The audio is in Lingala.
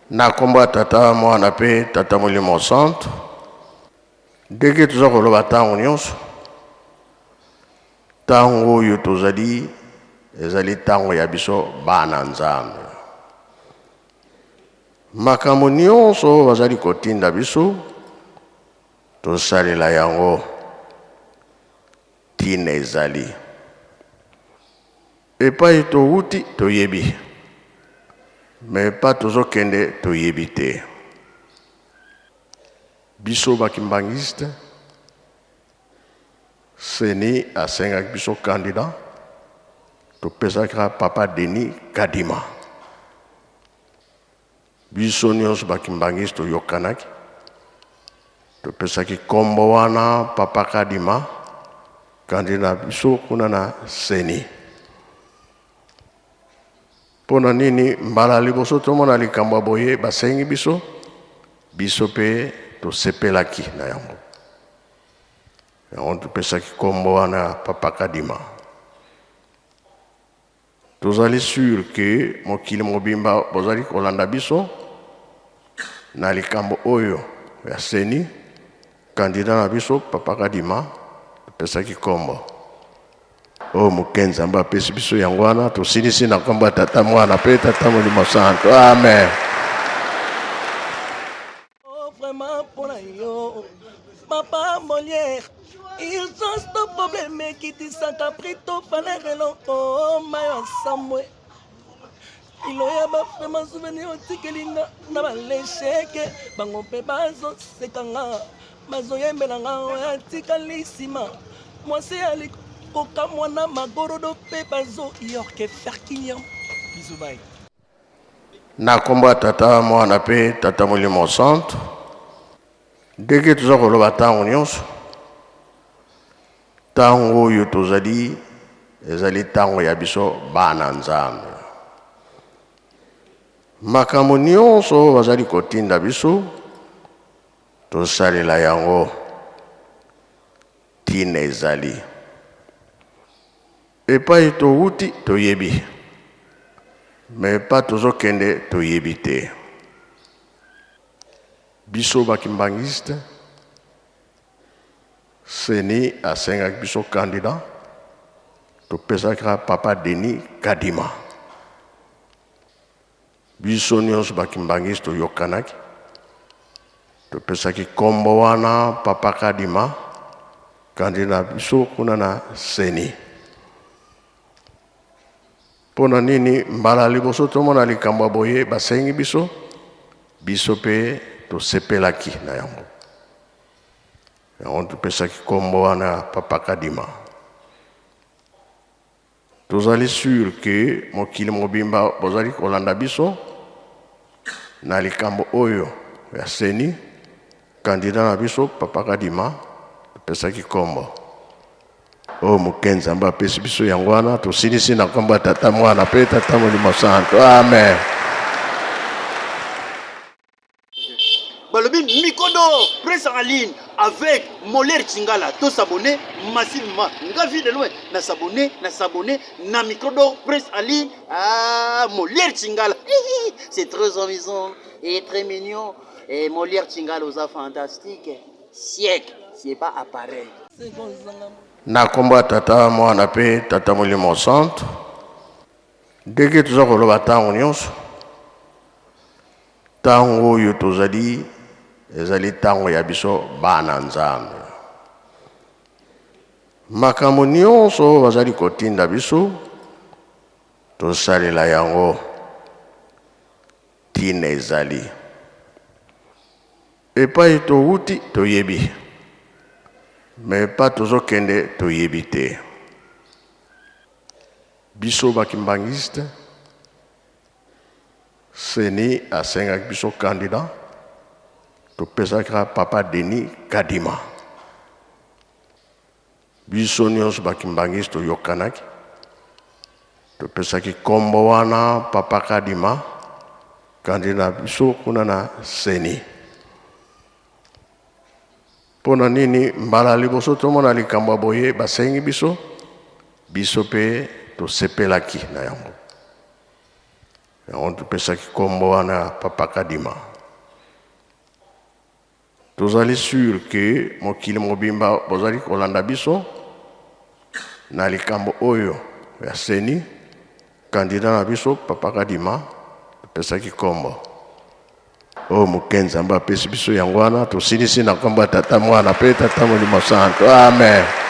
Na komba tata mwana pe tata molimo santo ndenge toza koloba ntango nyonso ntango oyo tozali ezali ntango ya biso bana nzambe makambo nyonso bazali kotinda biso tosalela yango tina ezali epai touti toyebi me pa tozokende toyebi te biso bakimbangiste seni asengaki biso kandida topesaka papa Denis Kadima biso nyonso bakimbangiste toyokanaki topesaki kombo wana papa Kadima kandida biso kuna na seni pona nini mbala liboso tomona likambo boye basengi biso pe tosepelaki na yango topesaki kombo wana papa Kadima tozali sûr que mokili mobimba bozali kolanda biso na likambo oyo ya seni kandida na biso papa Kadima topesaki kombo o mokenzi amba apesi biso yango wana tosilisi na kombo ya tata mwana pe tata molimo santo amen. Vraiment pour yo papa Molière ils ont ce problème qui dit ça caprito fallait reloko mayo samwe iloya ba vraiment souvenir otikelinga na balesheke bango pe bazo sekanga bazo yembelanga otikalisima mwasi ali koka mwana magorodo pe bazo yorke ferkinyam bizubai na kombo ya tata mwana pe tata molimo santo ndenge toza koloba ntango nyonso ntango oyo tozali ezali ntango ya biso bana nzambe makambo nyonso bazali kotinda biso tosalela yango tina ezali epai touti toyebi me pa tozokende toyebi te biso bakimbangiste seni asengaki biso kandida topesaka papa Denis Kadima biso nyonso bakimbangiste toyokanaki topesaki kombo wana papa Kadima kandida biso kuna na seni pona nini mbala liboso tomona likambo boye basengi biso pe tosepelaki na yango topesaki kombo wana papa Kadima tozali sûr que mokili mobimba bozali kolanda biso na likambo oyo ya seni kandida na biso papa Kadima topesaki kombo o mokenzi amba apesi biso yango wana tosilisi na kombo ya tata mwana pe tata molimo santo amen. Balobi Mikodo presse en ligne avec Molière Chingala to s'abonner massivement nga vie de loin na s'abonner na Mikodo presse en ligne Molière Chingala c'est très amusant et très mignon et Molière Chingala aux fantastique siècle c'est pas appareil na kombo ya tata mwana pe tata molimo santo ndenge toza koloba ntango nyonso ntango oyo tozali ezali ntango ya biso bana nzambe makambo nyonso bazali kotinda biso tosalela yango tina ezali epai touti toyebi me pa tozokende toyebi te biso bakimbangiste seni asengaki biso kandida topesaka papa Denis Kadima biso nyonso bakimbangiste toyokanaki topesaki kombo wana papa Kadima kandida biso kuna na seni pona nini mbala liboso tomona likambo boye basengi biso pe tosepelaki na yango yango topesaki kombo wana papa kadima. Tozali sur ke mokili mobimba bozali kolanda biso na likambo oyo ya seni kandida na biso papa kadima topesaki kombo oyo mokenzi Nzambe apesi biso yango wana tosilisi na kombo ya tata mwana mpe tata molimo santo. Amen.